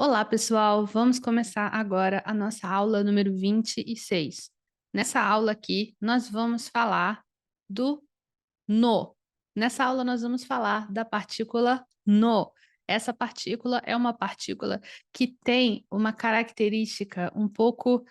Olá, pessoal! Vamos começar agora a nossa aula número 26. Nessa aula aqui, nós vamos falar do no. Nessa aula, nós vamos falar da partícula no. Essa partícula é uma partícula que tem uma característica um pouco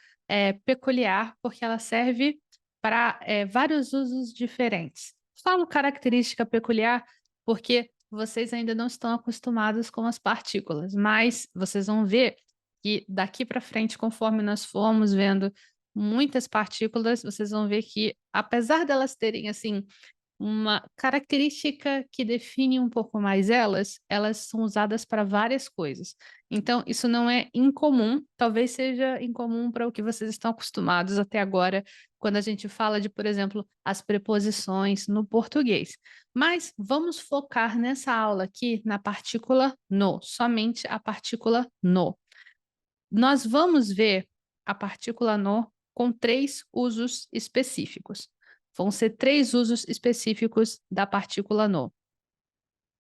peculiar, porque ela serve para vários usos diferentes. Falo característica peculiar porque vocês ainda não estão acostumados com as partículas, mas vocês vão ver que daqui para frente, conforme nós formos vendo muitas partículas, vocês vão ver que, apesar delas terem assim uma característica que define um pouco mais elas são usadas para várias coisas. Então, isso não é incomum, talvez seja incomum para o que vocês estão acostumados até agora, quando a gente fala de, por exemplo, as preposições no português. Mas vamos focar nessa aula aqui na partícula no, somente a partícula no. Nós vamos ver a partícula no com 3 usos específicos. Vão ser 3 usos específicos da partícula no.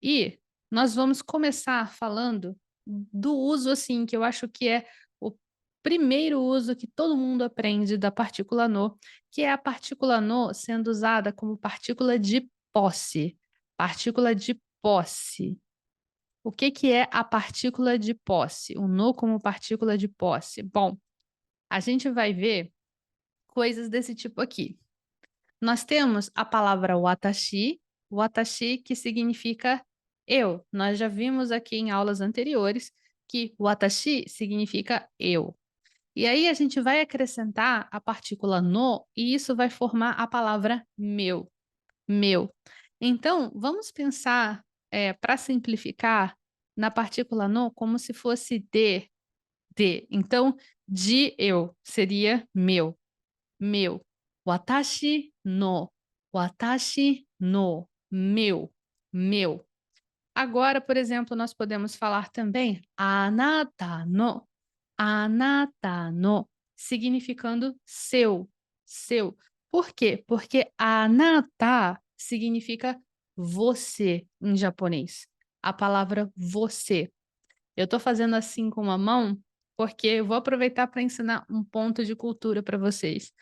E nós vamos começar falando do uso, assim, que eu acho que é o primeiro uso que todo mundo aprende da partícula no, que é a partícula no sendo usada como partícula de posse. Partícula de posse. O que que é a partícula de posse? O no como partícula de posse? Bom, a gente vai ver coisas desse tipo aqui. Nós temos a palavra watashi que significa eu. Nós já vimos aqui em aulas anteriores que watashi significa eu. E aí a gente vai acrescentar a partícula no e isso vai formar a palavra meu. Meu. Então, vamos pensar, para simplificar, na partícula no como se fosse de. Então, de eu seria meu, meu. Watashi no, meu, meu. Agora, por exemplo, nós podemos falar também anata no, significando seu, seu. Por quê? Porque anata significa você em japonês. A palavra você. Eu estou fazendo assim com uma mão porque eu vou aproveitar para ensinar um ponto de cultura para vocês.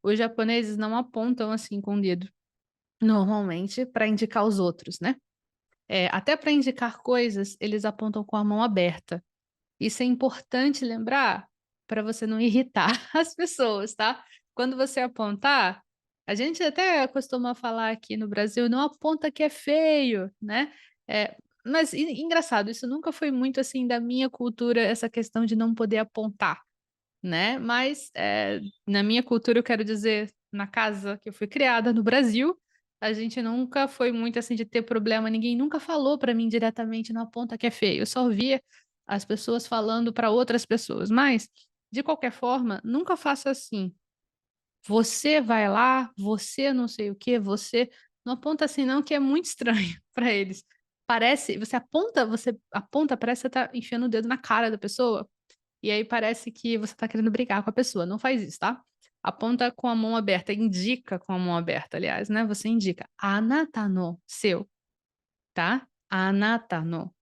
Os japoneses não apontam assim com o dedo, normalmente para indicar os outros, né? Até para indicar coisas, eles apontam com a mão aberta. Isso é importante lembrar para você não irritar as pessoas, tá? Quando você apontar, a gente até costuma falar aqui no Brasil, não aponta que é feio, né? Mas engraçado, isso nunca foi muito assim da minha cultura, essa questão de não poder apontar, né? Mas na minha cultura, eu quero dizer, na casa que eu fui criada no Brasil, a gente nunca foi muito assim de ter problema, ninguém nunca falou para mim diretamente, não aponta que é feio. Eu só via as pessoas falando para outras pessoas, mas de qualquer forma, nunca faça assim. Você vai lá, você não sei o quê, você não aponta assim não, que é muito estranho para eles. Parece, você aponta, parece que você tá enfiando o dedo na cara da pessoa. E aí parece que você tá querendo brigar com a pessoa, não faz isso, tá? Aponta com a mão aberta, indica com a mão aberta, aliás, né? Você indica anata no, seu, tá? Anata no.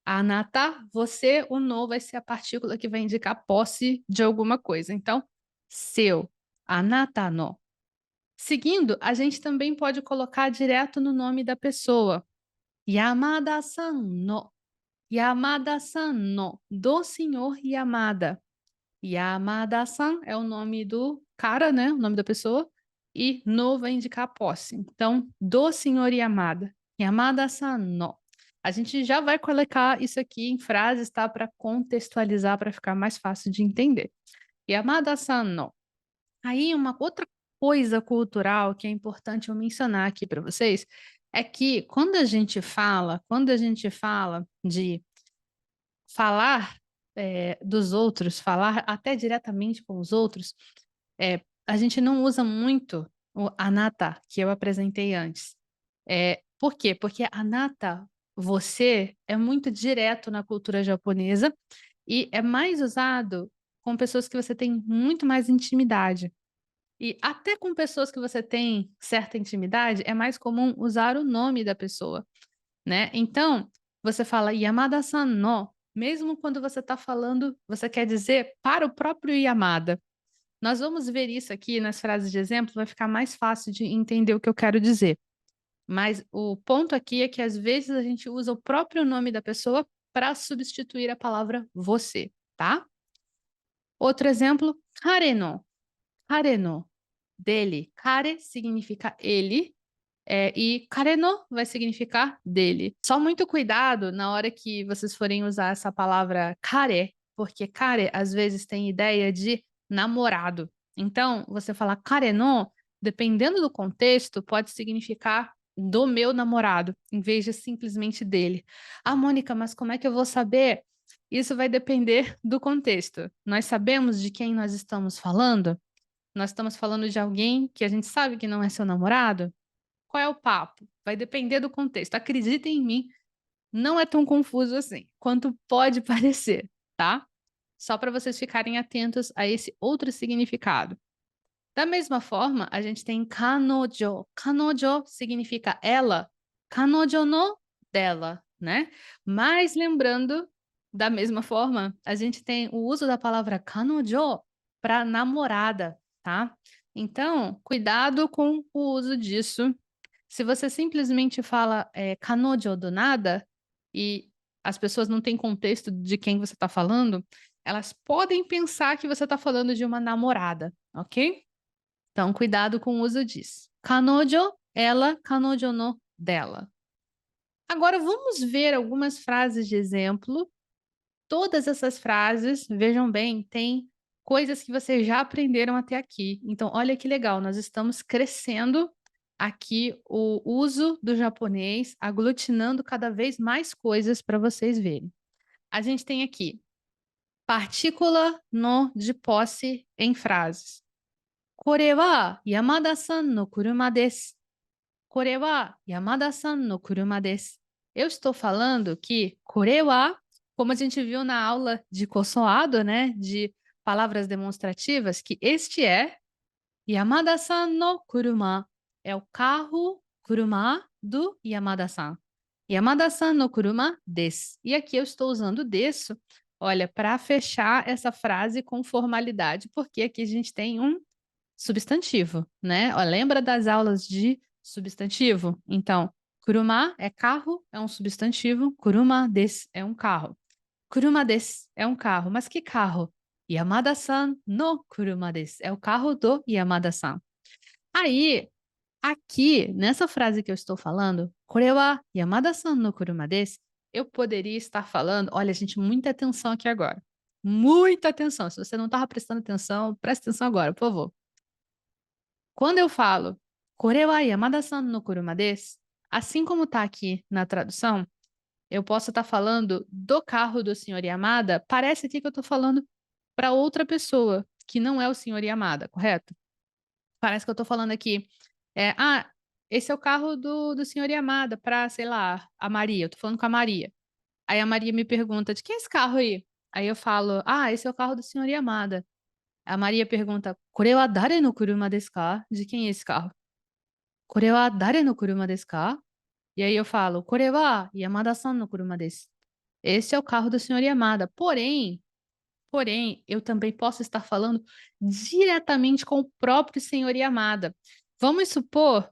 Anata, você, o no vai ser a partícula que vai indicar posse de alguma coisa. Então, seu, anata no. Seguindo, a gente também pode colocar direto no nome da pessoa. Yamada-san no. Yamada-san no. Do senhor Yamada. Yamada-san é o nome do cara, né? O nome da pessoa. E no vai indicar a posse. Então, do senhor Yamada. Yamada-san no. A gente já vai colocar isso aqui em frases, tá? Para contextualizar, para ficar mais fácil de entender. Yamada-san no. Aí, uma outra coisa cultural que é importante eu mencionar aqui para vocês é que quando a gente fala de falar dos outros, falar até diretamente com os outros, a gente não usa muito o anata, que eu apresentei antes. Por quê? Porque anata, você, é muito direto na cultura japonesa e é mais usado com pessoas que você tem muito mais intimidade. E até com pessoas que você tem certa intimidade, é mais comum usar o nome da pessoa, né? Então, você fala Yamada-san no. mesmo quando você está falando, você quer dizer para o próprio Yamada. Nós vamos ver isso aqui nas frases de exemplo, vai ficar mais fácil de entender o que eu quero dizer. Mas o ponto aqui é que às vezes a gente usa o próprio nome da pessoa para substituir a palavra você, tá? Outro exemplo, kareno. Kareno, dele. Kare significa ele, e kareno vai significar dele. Só muito cuidado na hora que vocês forem usar essa palavra kare, porque kare às vezes tem ideia de namorado. Então, você falar kareno, dependendo do contexto, pode significar do meu namorado, em vez de simplesmente dele. Ah, Mônica, mas como é que eu vou saber? Isso vai depender do contexto. Nós sabemos de quem nós estamos falando? Nós estamos falando de alguém que a gente sabe que não é seu namorado? Qual é o papo? Vai depender do contexto. Acreditem em mim, não é tão confuso assim, quanto pode parecer, tá? Só para vocês ficarem atentos a esse outro significado. Da mesma forma, a gente tem kanojo. Kanojo significa ela, kanojo no dela, né? Mas lembrando, da mesma forma, a gente tem o uso da palavra kanojo para namorada, tá? Então, cuidado com o uso disso. Se você simplesmente fala kanojo do nada e as pessoas não têm contexto de quem você está falando, elas podem pensar que você está falando de uma namorada, ok? Então, cuidado com o uso disso. Kanojo, ela, kanojo no dela. Agora, vamos ver algumas frases de exemplo. Todas essas frases, vejam bem, têm coisas que vocês já aprenderam até aqui. Então, olha que legal, nós estamos crescendo aqui o uso do japonês, aglutinando cada vez mais coisas para vocês verem. A gente tem aqui partícula no de posse em frases. これは山田さんの車です。これは山田さんの車です。Eu estou falando que これは, como a gente viu na aula de consoado, né, de palavras demonstrativas, que este é Yamada-san no kuruma, é o carro kuruma do Yamada-san. Yamada-san no kuruma desu. E aqui eu estou usando desu, olha, para fechar essa frase com formalidade, porque aqui a gente tem um substantivo, né? Ó, lembra das aulas de substantivo? Então, kuruma é carro, é um substantivo, kuruma desu é um carro. Kuruma desu é um carro, mas que carro? Yamada-san no kuruma desu, é o carro do Yamada-san. Aí, aqui, nessa frase que eu estou falando, kore wa Yamada-san no kuruma desu, eu poderia estar falando, olha, gente, muita atenção aqui agora. Muita atenção. Se você não estava prestando atenção, presta atenção agora, por favor. Quando eu falo, これは山田さんの車です, assim como está aqui na tradução, eu posso estar falando do carro do senhor Yamada, parece aqui que eu estou falando para outra pessoa, que não é o senhor Yamada, correto? Parece que eu estou falando aqui, esse é o carro do senhor Yamada para, sei lá, a Maria, eu estou falando com a Maria. Aí a Maria me pergunta, de quem é esse carro aí? Aí eu falo, esse é o carro do senhor Yamada. A Maria pergunta, これは誰の車ですか? De quem é esse carro? これは誰の車ですか? E aí eu falo, これは山田さんの車です. Esse é o carro do senhor Yamada. Porém, eu também posso estar falando diretamente com o próprio senhor Yamada. Vamos supor,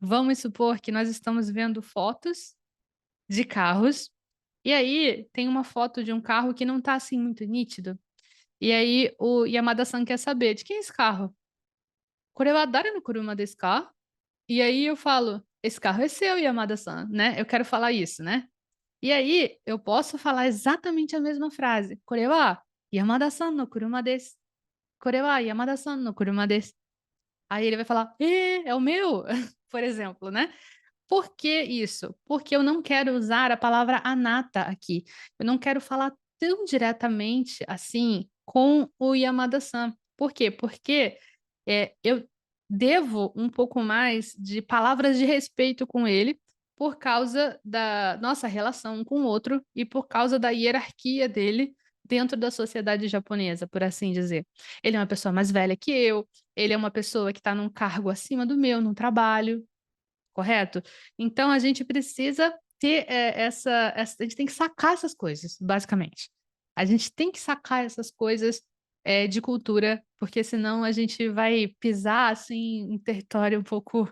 vamos supor que nós estamos vendo fotos de carros, e aí tem uma foto de um carro que não está assim muito nítido. E aí o Yamada-san quer saber, de quem é esse carro? これは誰の車ですか? E aí eu falo, esse carro é seu, Yamada-san, né? Eu quero falar isso, né? E aí eu posso falar exatamente a mesma frase. これは山田さんの車です。これは山田さんの車です. Aí ele vai falar, é o meu, por exemplo, né? Por que isso? Porque eu não quero usar a palavra anata aqui. Eu não quero falar tão diretamente assim com o Yamada-san. Por quê? Porque eu devo um pouco mais de palavras de respeito com ele por causa da nossa relação um com o outro e por causa da hierarquia dele dentro da sociedade japonesa, por assim dizer. Ele é uma pessoa mais velha que eu, ele é uma pessoa que está num cargo acima do meu, num trabalho, correto? Então a gente precisa ter a gente tem que sacar essas coisas, basicamente. A gente tem que sacar essas coisas de cultura, porque senão a gente vai pisar assim em território um pouco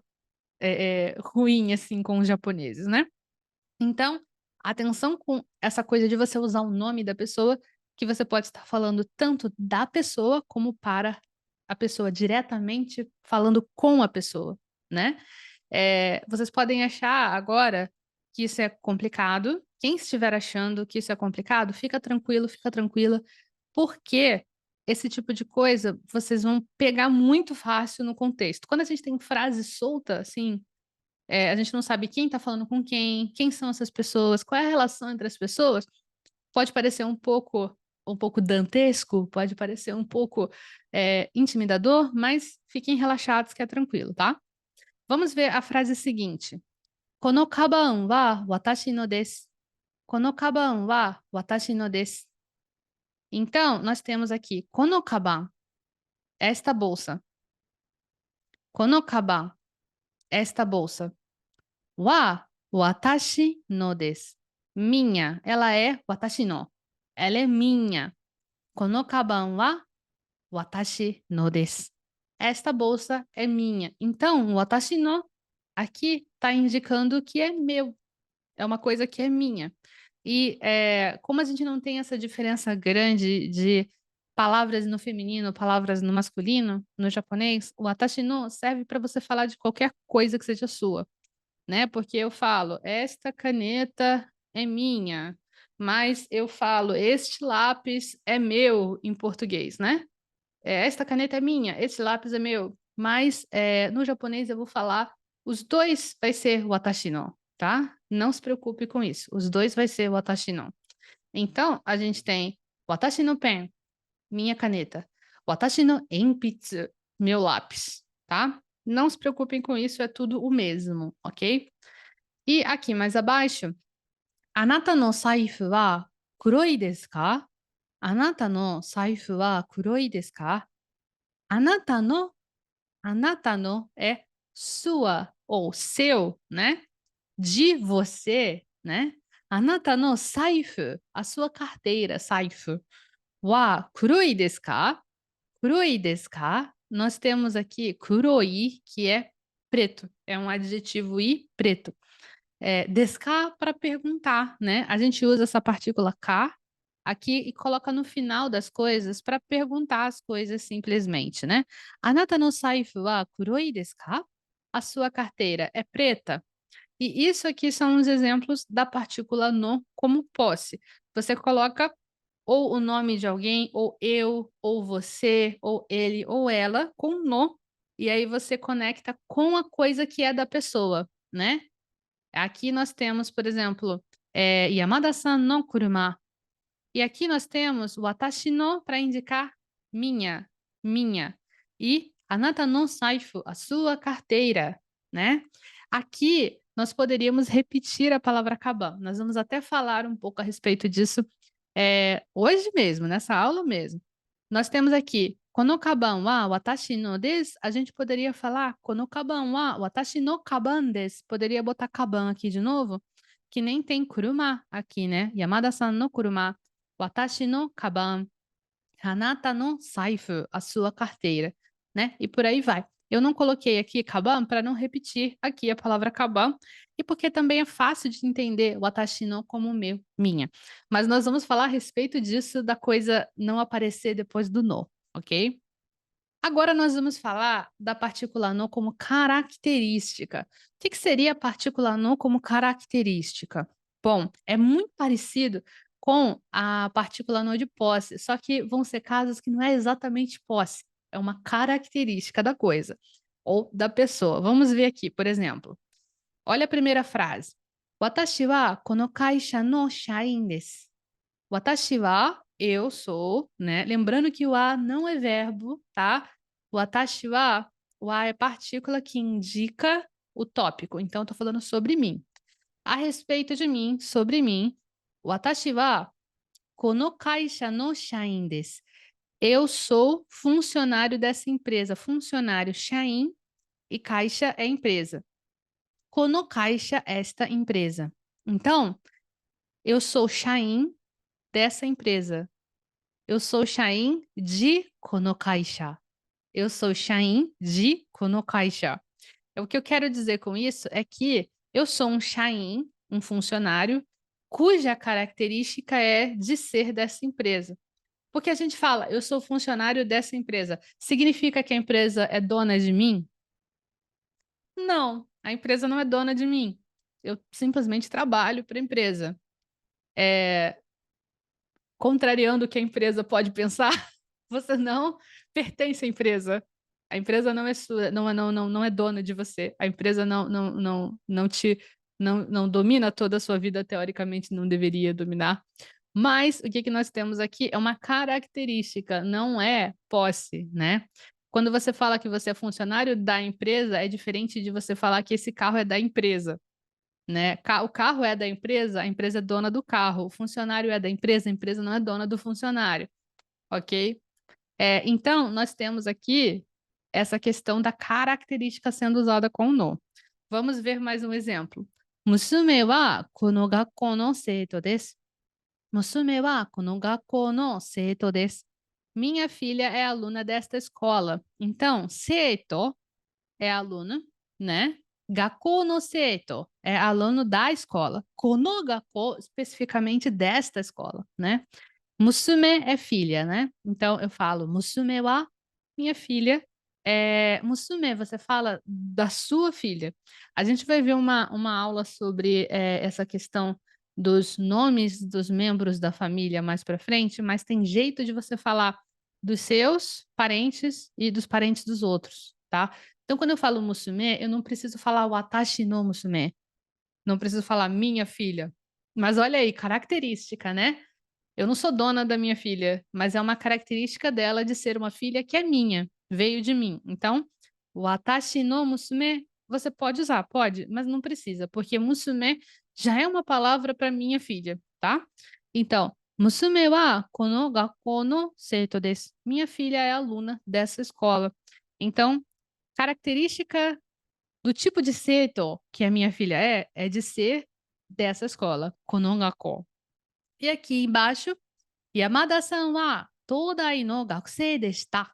ruim assim com os japoneses, né? Então, atenção com essa coisa de você usar o nome da pessoa, que você pode estar falando tanto da pessoa como para a pessoa, diretamente falando com a pessoa, né? Vocês podem achar agora que isso é complicado. Quem estiver achando que isso é complicado, fica tranquilo, fica tranquila, porque esse tipo de coisa vocês vão pegar muito fácil no contexto. Quando a gente tem frase solta, assim, a gente não sabe quem está falando com quem são essas pessoas, qual é a relação entre as pessoas, pode parecer um pouco dantesco, pode parecer um pouco intimidador, mas fiquem relaxados que é tranquilo, tá? Vamos ver a frase seguinte. このカバンは私のです。このカバンは私のです。Então, nós temos aqui このカバン, esta bolsa. このカバン, esta bolsa. は私のです。Minha, ela é 私の. Ela é minha. このカバンは私のです. Esta bolsa é minha. Então, o watashi no aqui está indicando que é meu. É uma coisa que é minha. E como a gente não tem essa diferença grande de palavras no feminino, palavras no masculino, no japonês, o watashi no serve para você falar de qualquer coisa que seja sua, né? Porque eu falo, esta caneta é minha, mas eu falo, este lápis é meu em português, né? Esta caneta é minha, esse lápis é meu. Mas no japonês eu vou falar, os dois vai ser watashi no, tá? Não se preocupe com isso. Os dois vai ser watashi no. Então, a gente tem watashi no pen, minha caneta. Watashi no enpitsu, meu lápis, tá? Não se preocupem com isso, é tudo o mesmo, ok? E aqui mais abaixo, あなたの財布は黒いですか？あなたの財布は黒いですか？あなたの Anata no é sua ou seu, né? De você, né? Anata no saifu, a sua carteira, saifu. Wa kuroi desu ka? Kuroi desu ka? Nós temos aqui kuroi, que é preto. É um adjetivo i, preto. Desu ka para perguntar, né? A gente usa essa partícula ka aqui e coloca no final das coisas para perguntar as coisas simplesmente, né? Anata no saifu wa kuroi desu ka? A sua carteira é preta? E isso aqui são os exemplos da partícula no como posse. Você coloca ou o nome de alguém, ou eu, ou você, ou ele, ou ela, com no, e aí você conecta com a coisa que é da pessoa, né? Aqui nós temos, por exemplo, Yamada-san no kuruma. E aqui nós temos o watashi no para indicar minha, minha. E anata no saifu, a sua carteira, né? Aqui nós poderíamos repetir a palavra kaban. Nós vamos até falar um pouco a respeito disso hoje mesmo, nessa aula mesmo. Nós temos aqui, kono kaban wa watashi no desu. A gente poderia falar, kono kaban wa watashi no kaban desu. Poderia botar kaban aqui de novo, que nem tem kuruma aqui, né? Yamada-san no kuruma. Watashi no kaban. Hanata no saifu, a sua carteira, né? E por aí vai. Eu não coloquei aqui kaban para não repetir aqui a palavra kaban e porque também é fácil de entender watashi no como meu, minha. Mas nós vamos falar a respeito disso da coisa não aparecer depois do no, ok? Agora nós vamos falar da partícula no como característica. O que seria a partícula no como característica? Bom, é muito parecido com a partícula no de posse, só que vão ser casos que não é exatamente posse, é uma característica da coisa ou da pessoa. Vamos ver aqui, por exemplo. Olha a primeira frase. Watashi wa kono kaisha no shain desu. Watashi wa, eu sou, né? Lembrando que o a não é verbo, tá? Watashi wa, o a é partícula que indica o tópico. Então, eu tô falando sobre mim. A respeito de mim, sobre mim, watashi wa kono kaisha no shain desu. Eu sou funcionário dessa empresa. Funcionário, shain, e caixa é empresa. Kono kaisha, esta empresa. Então, eu sou Shain dessa empresa. Eu sou Shain de kono kaisha. Eu sou Shain de kono kaisha. O que eu quero dizer com isso é que eu sou um Shain, um funcionário, cuja característica é de ser dessa empresa. Porque a gente fala, eu sou funcionário dessa empresa. Significa que a empresa é dona de mim? Não, a empresa não é dona de mim. Eu simplesmente trabalho para a empresa. Contrariando o que a empresa pode pensar, você não pertence à empresa. A empresa não é sua, não é dona de você. A empresa não domina toda a sua vida, teoricamente não deveria dominar. Mas o que que nós temos aqui é uma característica, não é posse, né? Quando você fala que você é funcionário da empresa, é diferente de você falar que esse carro é da empresa, né? O carro é da empresa, a empresa é dona do carro. O funcionário é da empresa, a empresa não é dona do funcionário, ok? Então, nós temos aqui essa questão da característica sendo usada com o no. Vamos ver mais um exemplo. Musume wa kono gakkou no seito desu. Musume wa kono gakkou no seito desu. Minha filha é aluna desta escola. Então, seito é aluno, né? Gakkou no seito é aluno da escola. Kono gakkou, especificamente desta escola, né? Musume é filha, né? Então eu falo musume wa, minha filha. Musume, você fala da sua filha. A gente vai ver uma aula sobre essa questão dos nomes dos membros da família mais para frente, mas tem jeito de você falar dos seus parentes e dos parentes dos outros, tá? Então, quando eu falo musume, eu não preciso falar watashi no musume, não preciso falar minha filha. Mas olha aí, característica, né? Eu não sou dona da minha filha, mas é uma característica dela de ser uma filha que é minha, veio de mim. Então, watashi no musume, você pode usar, pode, mas não precisa, porque musume já é uma palavra para minha filha, tá? Então, musume wa kono gakkou no seito desu. Minha filha é aluna dessa escola. Então, característica do tipo de seito que a minha filha é de ser dessa escola, kono gakkou. E aqui embaixo, Yamada-san wa Todai no gakusei deshita.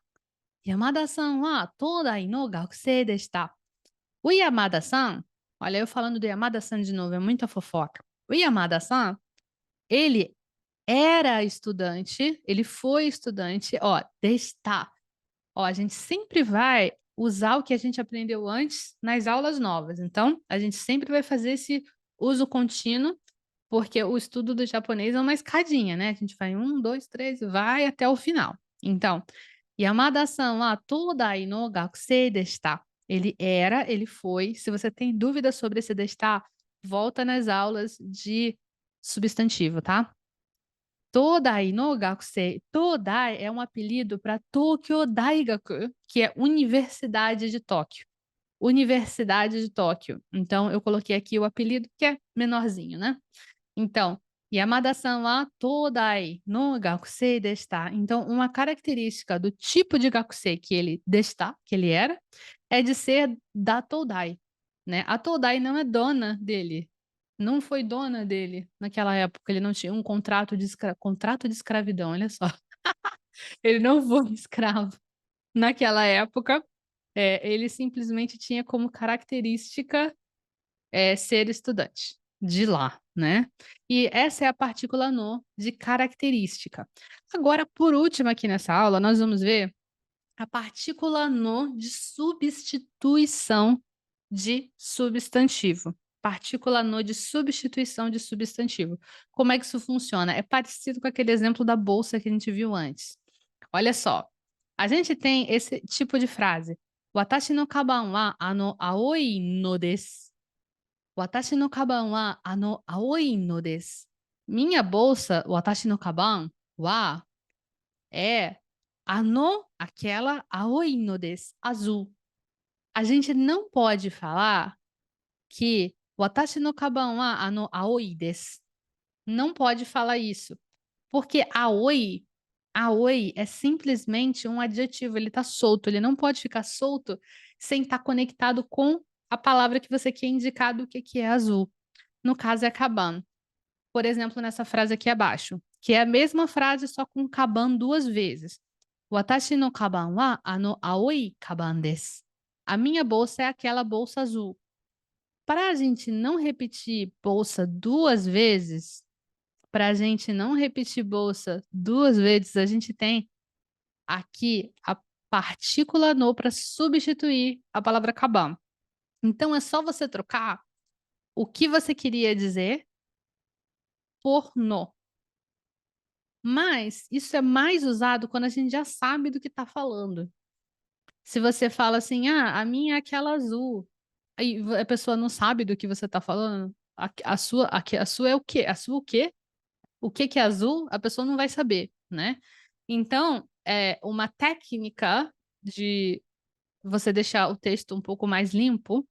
Yamada-san wa Todai no gakusei deshita. O Yamada-san, olha eu falando do Yamada-san de novo, é muita fofoca. O Yamada-san, ele era estudante, ele foi estudante, ó, desta. Ó, a gente sempre vai usar o que a gente aprendeu antes nas aulas novas. Então, a gente sempre vai fazer esse uso contínuo, porque o estudo do japonês é uma escadinha, né? A gente vai 1, 2, 3, vai até o final. Então, Yamada-san wa Todai no gakusei deshita. Ele era, ele foi. Se você tem dúvidas sobre esse deshita, volta nas aulas de substantivo, tá? Todai no gakusei. Todai é um apelido para Tokyo Daigaku, que é Universidade de Tóquio. Universidade de Tóquio. Então, eu coloquei aqui o apelido, que é menorzinho, né? Então, Yamada-san wa Todai no gakusei deshita. Então, uma característica do tipo de gakusei que ele deshita, que ele era, é de ser da Todai, né? A Todai não é dona dele, não foi dona dele naquela época. Ele não tinha um contrato de escravidão, olha só. Ele não foi escravo naquela época. Ele simplesmente tinha como característica ser estudante de lá, né? E essa é a partícula no de característica. Agora, por último, aqui nessa aula, nós vamos ver a partícula no de substituição de substantivo. Partícula no de substituição de substantivo. Como é que isso funciona? É parecido com aquele exemplo da bolsa que a gente viu antes. Olha só, a gente tem esse tipo de frase. Watashi no kaban wa aoi no desu. Watashi no kaban wa aoi no desu. Minha bolsa, watashi no kaban wa é aquela aoi no desu, azul. A gente não pode falar que watashi no kaban wa aoi desu. Não pode falar isso, porque aoi é simplesmente um adjetivo, ele está solto, ele não pode ficar solto sem estar conectado com a palavra que você quer indicar do que é azul. no caso é kaban. Por exemplo, nessa frase aqui abaixo, que é a mesma frase só com kaban 2 vezes. Watashi no kaban wa aoi kaban desu. A minha bolsa é aquela bolsa azul. Para a gente não repetir bolsa 2 vezes, a gente tem aqui a partícula no para substituir a palavra kaban. Então é só você trocar o que você queria dizer por no. Mas isso é mais usado quando a gente já sabe do que está falando. Se você fala assim, a minha é aquela azul, aí a pessoa não sabe do que você está falando, a sua é o quê? A sua o quê? O que que é azul? A pessoa não vai saber, né? Então, é uma técnica de você deixar o texto um pouco mais limpo,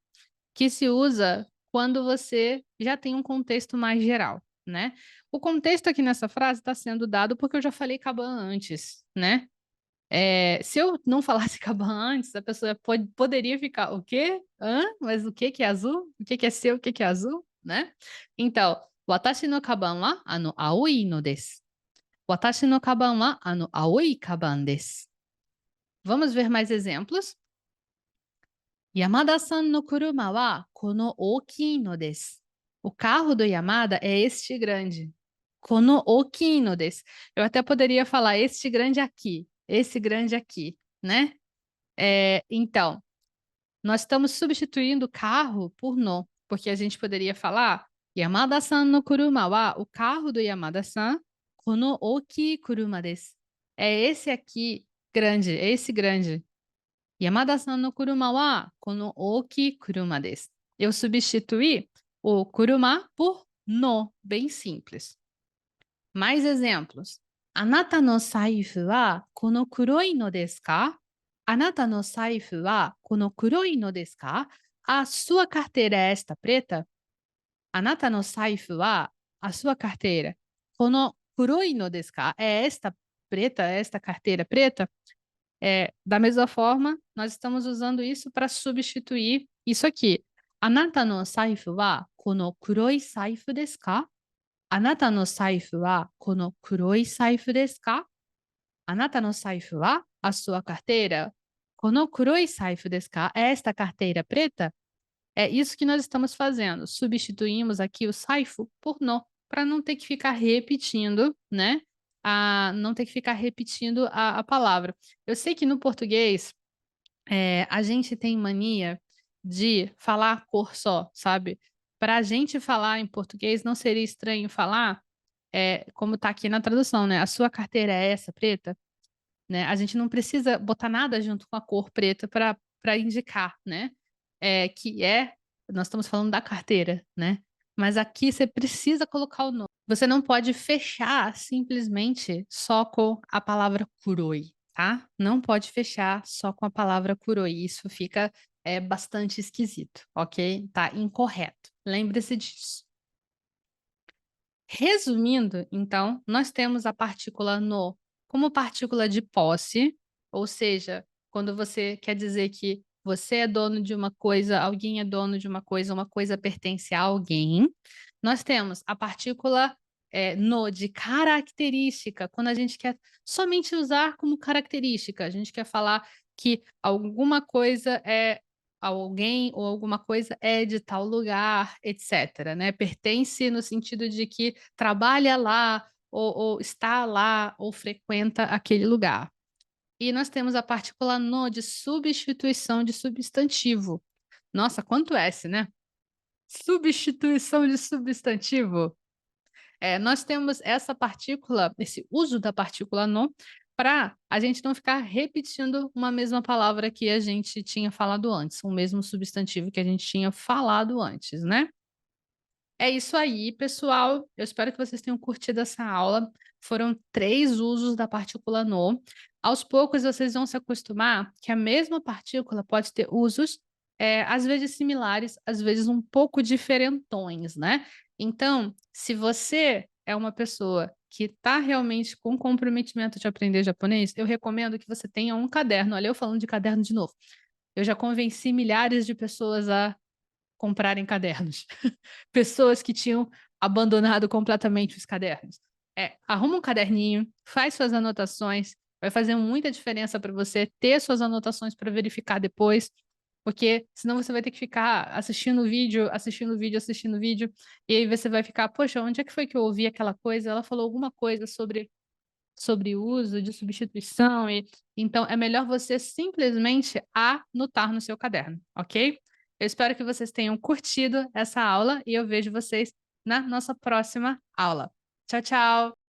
que se usa quando você já tem um contexto mais geral, né? O contexto aqui nessa frase está sendo dado porque eu já falei Kaban antes, né? Se eu não falasse Kaban antes, a pessoa poderia ficar, o quê? Hã? Mas o que que é azul? O que que é seu? O que que é azul? Né? Então, watashi no kaban wa aoi no desu. Watashi no kaban wa aoi kaban desu. Vamos ver mais exemplos? Yamada-san no kuruma wa kono ookii no desu. O carro do Yamada é este grande. Kono ookii no desu. Eu até poderia falar este grande aqui, esse grande aqui, né? Então, nós estamos substituindo carro por no, porque a gente poderia falar Yamada-san no kuruma wa, o carro do Yamada-san, kono ookii kuruma desu. É esse aqui grande, é esse grande. Yamada-san no kuruma wa kono ookii kuruma desu. Eu substituí o kuruma por no, bem simples. Mais exemplos. Anata no saifu wa kono kuroi no desu ka? Anata no saifu wa kono kuroi no desu ka? A sua carteira é esta preta? Anata no saifu wa, a sua carteira, kono kuroi no desu ka? É esta preta, esta carteira preta? Da mesma forma, nós estamos usando isso para substituir isso aqui. Anata no saifu wa kono kuroi saifu desu ka? Anata no saifu wa kono kuroi saifu desu ka? Anata no saifu wa, a sua carteira, kono kuroi saifu desu ka? É esta carteira preta? É isso que nós estamos fazendo. Substituímos aqui o saifu por no, para não ter que ficar repetindo, né? Não ter que ficar repetindo a palavra. Eu sei que no português a gente tem mania de falar a cor só, sabe? Para a gente falar em português, não seria estranho falar, como está aqui na tradução, né? A sua carteira é essa, preta? Né? A gente não precisa botar nada junto com a cor preta para indicar, né? Nós estamos falando da carteira, né? Mas aqui você precisa colocar o nome. Você não pode fechar simplesmente só com a palavra kuroi, tá? Não pode fechar só com a palavra kuroi. Isso fica bastante esquisito, ok? Tá incorreto. Lembre-se disso. Resumindo, então, nós temos a partícula no como partícula de posse, ou seja, quando você quer dizer que você é dono de uma coisa, alguém é dono de uma coisa pertence a alguém. Nós temos a partícula no de característica, quando a gente quer somente usar como característica, a gente quer falar que alguma coisa é alguém ou alguma coisa é de tal lugar, etc, né? Pertence no sentido de que trabalha lá, ou está lá, ou frequenta aquele lugar. E nós temos a partícula no de substituição de substantivo. Nossa, quanto S, né? Substituição de substantivo. Nós temos essa partícula, esse uso da partícula no, para a gente não ficar repetindo uma mesma palavra que a gente tinha falado antes, o mesmo substantivo que a gente tinha falado antes, né? É isso aí, pessoal. Eu espero que vocês tenham curtido essa aula. Foram 3 usos da partícula no. Aos poucos vocês vão se acostumar que a mesma partícula pode ter usos, às vezes similares, às vezes um pouco diferentões, né? Então, se você é uma pessoa que está realmente com comprometimento de aprender japonês, eu recomendo que você tenha um caderno. Olha, eu falando de caderno de novo. Eu já convenci milhares de pessoas a comprarem cadernos. Pessoas que tinham abandonado completamente os cadernos. Arruma um caderninho, faz suas anotações, vai fazer muita diferença para você ter suas anotações para verificar depois, porque senão você vai ter que ficar assistindo vídeo, assistindo vídeo, assistindo vídeo, e aí você vai ficar, poxa, onde é que foi que eu ouvi aquela coisa? Ela falou alguma coisa sobre uso de substituição, e então é melhor você simplesmente anotar no seu caderno, ok? Eu espero que vocês tenham curtido essa aula e eu vejo vocês na nossa próxima aula. Tchau, tchau!